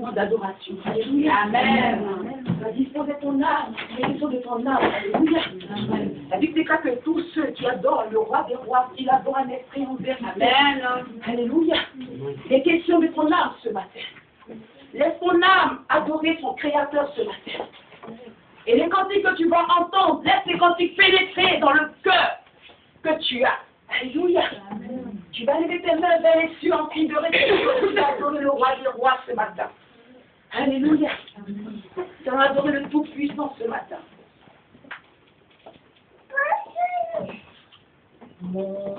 moment d'adoration. Alléluia. Amen. Tu vas disposer ton âme, l'émission de ton âme. Alléluia. Amen. La Bible déclare que tous ceux qui adorent le roi des rois, ils adorent un esprit en vérité. Amen. Alléluia. Les questions de ton âme ce matin. Laisse ton âme adorer son créateur ce matin. Et les cantiques que tu vas entendre, laisse ces cantiques pénétrer dans le cœur que tu as. Alléluia. Amen. Tu vas lever tes mains vers les cieux en cri de réjouissance. Tu vas adorer le roi des rois ce matin. Alléluia. Tu vas adorer le Tout-Puissant ce matin. Mon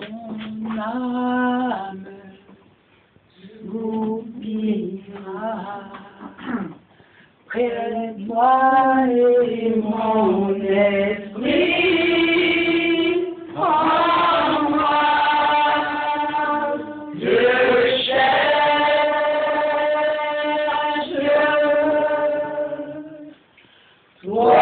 âme soupira près de toi et mon esprit en moi. Je cherche toi.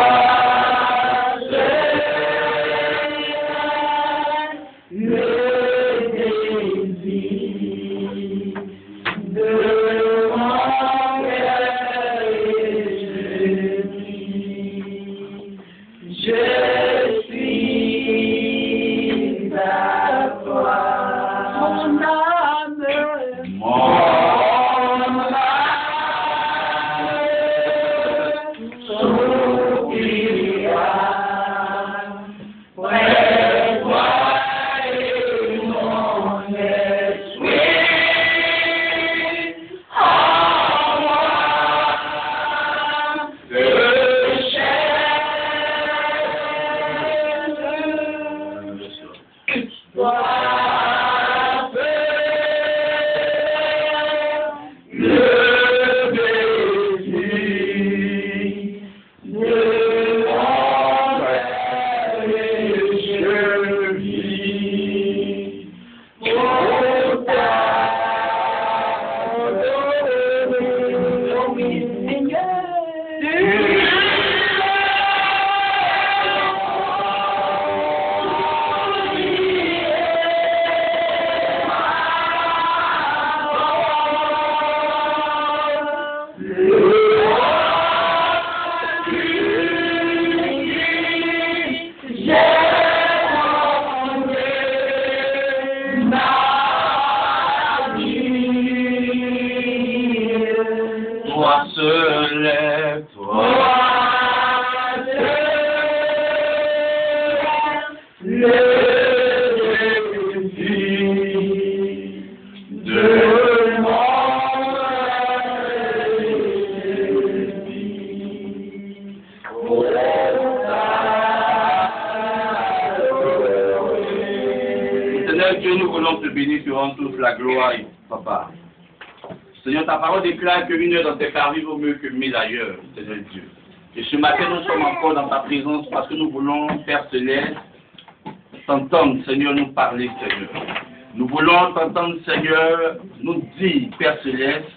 Seigneur, ta parole déclare que 1 heure dans tes parvis vaut mieux que 1000 ailleurs, Seigneur Dieu. Et ce matin, nous sommes encore dans ta présence parce que nous voulons, Père Céleste, t'entendre, Seigneur, nous parler, Seigneur. Nous voulons t'entendre, Seigneur, nous dire, Père Céleste,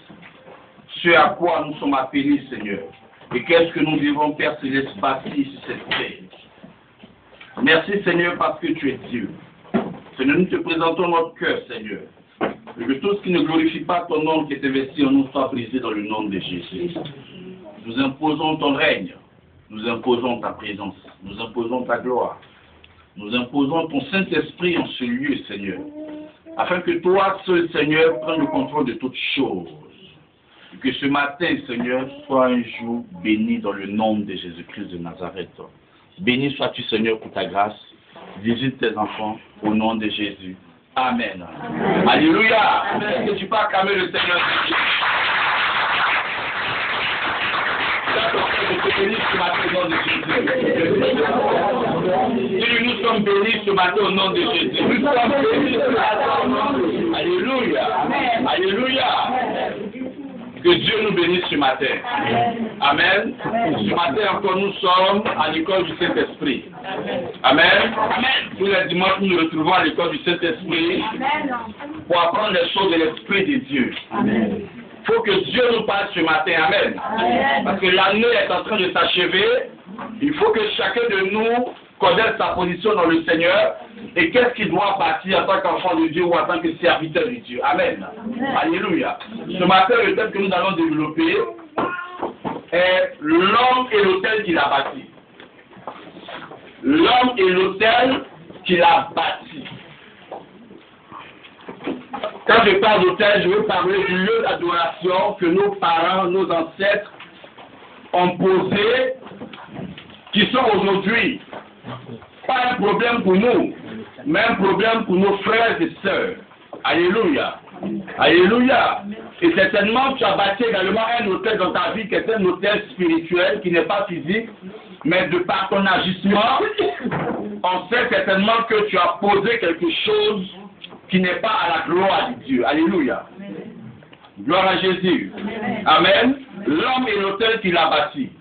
ce à quoi nous sommes appelés, Seigneur. Et qu'est-ce que nous devons, Père Céleste, bâtir sur cette terre. Merci, Seigneur, parce que tu es Dieu. Seigneur, nous te présentons notre cœur, Seigneur. Et que tout ce qui ne glorifie pas ton nom qui est investi en nous soit brisé dans le nom de Jésus. Nous imposons ton règne, nous imposons ta présence, nous imposons ta gloire, nous imposons ton Saint-Esprit en ce lieu, Seigneur, afin que toi seul, Seigneur, prennes le contrôle de toutes choses. Et que ce matin, Seigneur, soit un jour béni dans le nom de Jésus-Christ de Nazareth. Béni sois-tu, Seigneur, pour ta grâce. Visite tes enfants au nom de Jésus. Amen. Amen. Alléluia. Est-ce que tu peux acclamer le Seigneur? Je te bénis ce matin au nom de Jésus. Nous sommes bénis ce matin au nom de Jésus. Nous sommes bénis ce matin au nom de Jésus. Alléluia. Alléluia. Que Dieu nous bénisse ce matin. Amen. Ce matin encore, nous sommes à l'école du Saint-Esprit. Amen. Tous les dimanches, nous nous retrouvons à l'école du Saint-Esprit pour apprendre les choses de l'Esprit de Dieu. Il faut que Dieu nous parle ce matin. Amen. Parce que l'année est en train de s'achever. Il faut que chacun de nous connaisse sa position dans le Seigneur Et qu'est-ce qui doit bâtir en tant qu'enfant de Dieu ou en tant que serviteur de Dieu? Amen. Alléluia. Ce matin, le thème que nous allons développer est l'homme et l'autel qu'il a bâti. L'homme et l'autel qu'il a bâti. Quand je parle d'autel, je veux parler du lieu d'adoration que nos parents, nos ancêtres ont posé, qui sont aujourd'hui pas un problème pour nous, mais un problème pour nos frères et sœurs. Alléluia. Alléluia. Et certainement, tu as bâti également un autel dans ta vie qui est un autel spirituel, qui n'est pas physique, mais de par ton agissement, on sait certainement que tu as posé quelque chose qui n'est pas à la gloire de Dieu. Alléluia. Gloire à Jésus. Amen. L'homme est l'autel qu'il a bâti.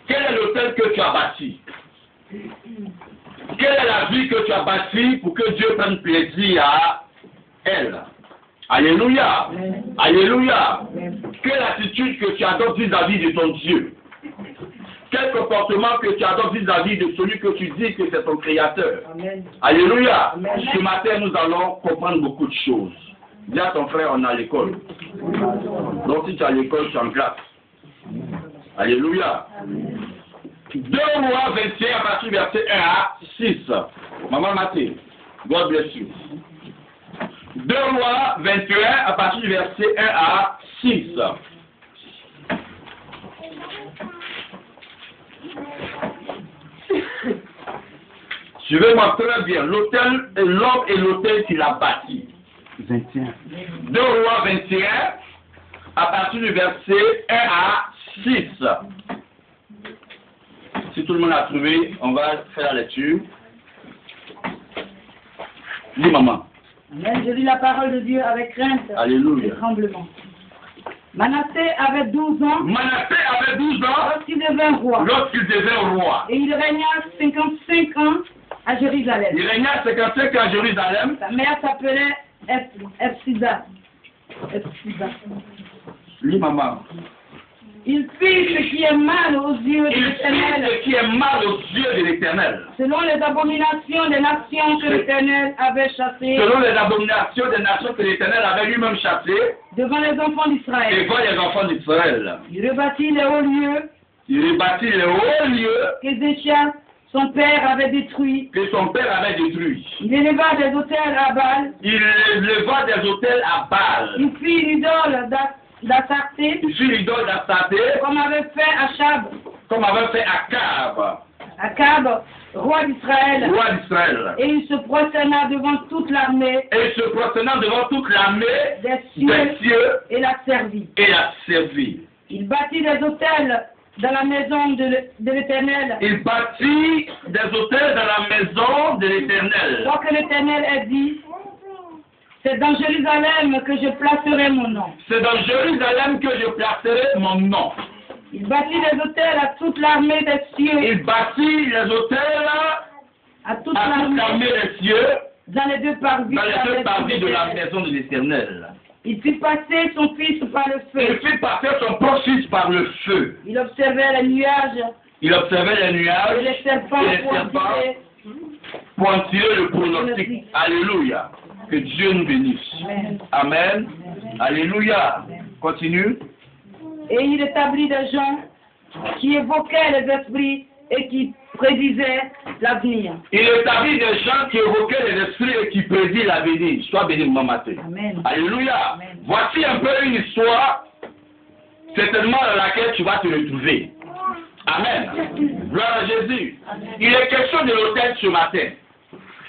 Quel est l'autel que tu as bâti? Quelle est la vie que tu as bâtie pour que Dieu prenne plaisir à elle? Alléluia. Alléluia. Quelle attitude que tu adoptes vis-à-vis de ton Dieu? Quel comportement que tu adoptes vis-à-vis de celui que tu dis que c'est ton créateur? Amen. Alléluia. Amen. Ce matin, nous allons comprendre beaucoup de choses. Dis à ton frère, on est à l'école. Donc si tu es à l'école, tu es en classe. Alléluia. 2 Rois 21 à partir du verset 1 à 6. Maman Mathé, God bless you. 2 Rois 21 à partir du verset 1 à 6. Suivez-moi très bien. L'autel, l'homme et l'autel qu'il a bâti. 21. 2 Rois 21 à partir du verset 1 à 6. Si tout le monde a trouvé, on va faire la lecture. Lis, maman. Amen. Je lis la parole de Dieu avec crainte et tremblement. Manassé avait 12 ans. Manassé avait 12 ans. Lorsqu'il devint roi. Lorsqu'il devint roi. Et il régna 55 ans à Jérusalem. Il régna 55 ans à Jérusalem. Sa mère s'appelait Ephsida. Lis, maman. Il fit ce qui est mal aux yeux de l'Éternel. Ce qui est mal aux yeux de l'Éternel. Selon les abominations des nations que l'Éternel avait chassées. Selon les abominations des nations que l'Éternel avait lui-même chassées. Devant les enfants d'Israël. Devant les enfants d'Israël. Il rebâtit les hauts lieux. Il rebâtit les hauts lieux. qu'Ézéchias, son père, avait détruit. Que son père avait détruit. Il éleva des autels à Baal. Il éleva des autels à Baal. Il fit une idole d'Astarté. Il fit l'idole d'Astarté. Comme avait fait Achab. Comme avait fait Akab. Akab, roi d'Israël. Roi d'Israël. Et il se prosterna devant toute l'armée. Et il se prosterna devant toute l'armée des cieux. Et la servit. Et la servit. Il bâtit des autels dans la maison de l'Éternel. Il bâtit des autels dans la maison de l'Éternel. Quoi que l'Éternel ait dit, c'est dans Jérusalem que je placerai mon nom. C'est dans Jérusalem que je placerai mon nom. Il bâtit des autels à toute l'armée des cieux. Il bâtit les autels à toute l'armée des cieux. Dans les deux parvis de la maison de l'Éternel. Il fit passer son fils par le feu. Il fit passer son propre fils par le feu. Il observait les nuages. Il observait les nuages. Et les serpents pointillés le pronostic. Alléluia. Que Dieu nous bénisse. Amen. Amen. Alléluia. Continue. Et il établit des gens qui évoquaient les esprits et qui prédisaient l'avenir. Il établit des gens qui évoquaient les esprits et qui prédisent l'avenir. Sois béni, maman Mathé. Amen. Alléluia. Amen. Voici un peu une histoire, certainement dans laquelle tu vas te retrouver. Amen. Gloire à Jésus. Amen. Il est question de l'autel ce matin.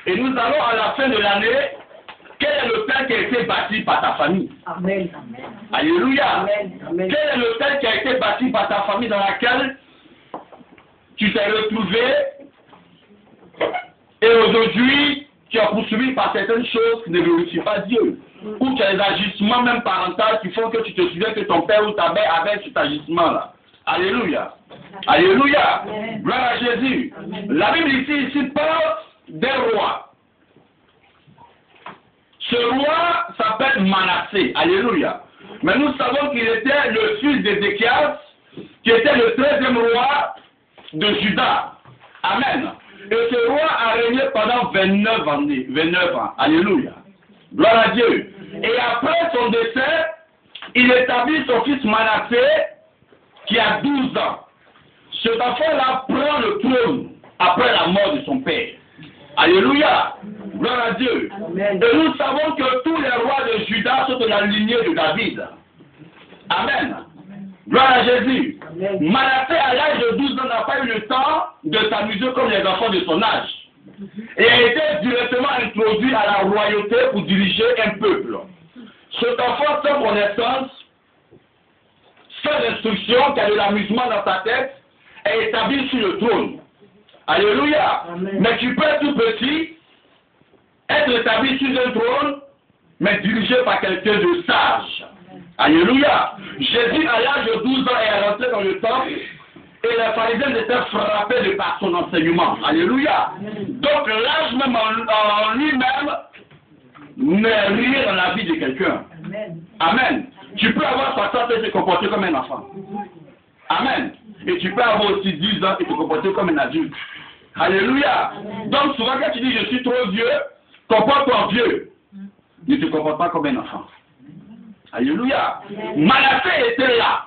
Et nous allons à la fin de l'année. Quel est l'autel qui a été bâti par ta famille? Amen. Alléluia. Amen. Amen. Quel est l'autel qui a été bâti par ta famille dans laquelle tu t'es retrouvé et aujourd'hui tu es poursuivi par certaines choses qui ne glorifient pas Dieu? Ou tu as des agissements même parentaux qui font que tu te souviens que ton père ou ta mère avait cet agissement-là. Alléluia. Alléluia. Amen. Gloire à Jésus. Amen. La Bible ici parle des rois. Ce roi s'appelle Manassé. Alléluia. Mais nous savons qu'il était le fils d'Ézéchias, qui était le 13e roi de Juda. Amen. Et ce roi a régné pendant 29 ans. Alléluia. Gloire à Dieu. Et après son décès, il établit son fils Manassé, qui a 12 ans. Cet enfant-là prend le trône après la mort de son père. Alléluia. Gloire à Dieu. Amen. Et nous savons que tous les rois de Juda sont de la lignée de David. Amen. Gloire à Jésus. Manassé, à l'âge de 12 ans, n'a pas eu le temps de s'amuser comme les enfants de son âge. Et a été directement introduit à la royauté pour diriger un peuple. Cet enfant, sans connaissance, sans instruction, qui a de l'amusement dans sa tête, est établi sur le trône. Alléluia. Amen. Mais tu peux être tout petit, être établi sur un trône, mais dirigé par quelqu'un de sage. Alléluia. Jésus, à l'âge de 12 ans, est rentré dans le temple et les pharisiens étaient frappés de par son enseignement. Alléluia. Donc l'âge même en lui-même n'est rien dans la vie de quelqu'un. Amen. Tu peux avoir 60 ans et te comporter comme un enfant. Amen. Et tu peux avoir aussi 10 ans et te comporter comme un adulte. Alléluia. Donc souvent quand tu dis je suis trop vieux, comporte-toi vieux. Ne te comporte pas comme un enfant. Alléluia. Manassé était là.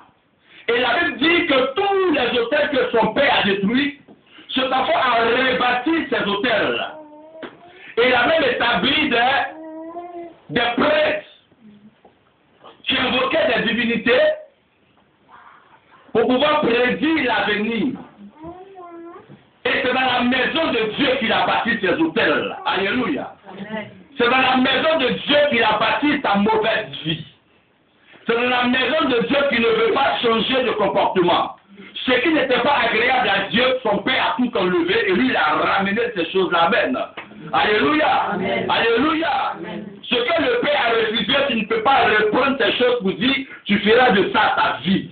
Et la Bible dit que tous les hôtels que son père a détruits, cet enfant a rebâti ces hôtels. Et il a même établi des prêtres qui invoquaient des divinités pour pouvoir prédire l'avenir. Et c'est dans la maison de Dieu qu'il a bâti ces hôtels. Alléluia. C'est dans la maison de Dieu qu'il a bâti sa mauvaise vie. C'est dans la maison de Dieu qui ne veut pas changer de comportement. Ce qui n'était pas agréable à Dieu, son père a tout enlevé et lui il a ramené ces choses-là même. Alléluia. Amen. Alléluia. Amen. Ce que le père a refusé, tu ne peux pas reprendre ces choses pour dire tu feras de ça ta vie.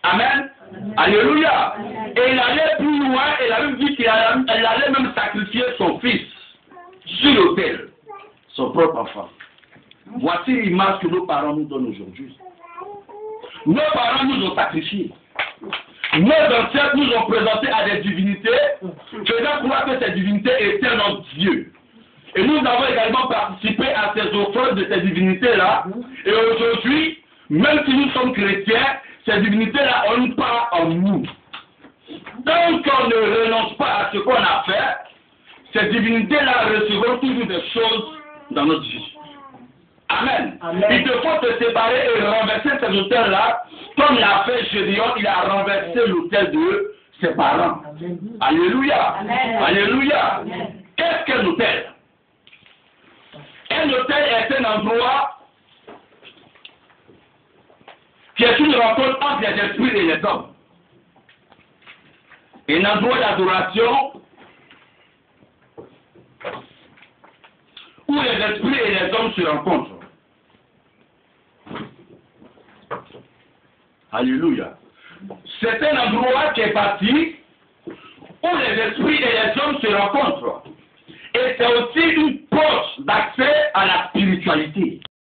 Amen. Amen. Alléluia. Amen. Et il allait plus loin et la Bible dit qu'il allait même sacrifier son fils sur l'autel, son propre enfant. Voici l'image que nos parents nous donnent aujourd'hui. Nos parents nous ont sacrifiés. Nos ancêtres nous ont présentés à des divinités, faisant croire que ces divinités étaient notre Dieu. Et nous avons également participé à ces offrandes de ces divinités-là. Et aujourd'hui, même si nous sommes chrétiens, ces divinités-là ont une part en nous. Tant qu'on ne renonce pas à ce qu'on a fait, ces divinités-là recevront toujours des choses dans notre vie. Amen. Amen. Il te faut te séparer et renverser ces hôtels-là, comme l'a fait Gédéon, il a renversé l'hôtel de ses parents. Amen. Alléluia. Amen. Alléluia. Qu'est-ce qu'un hôtel? Un hôtel est un endroit qui est une rencontre entre les esprits et les hommes. Un endroit d'adoration où les esprits et les hommes se rencontrent. Alléluia. C'est un endroit qui est parti où les esprits et les hommes se rencontrent. Et c'est aussi une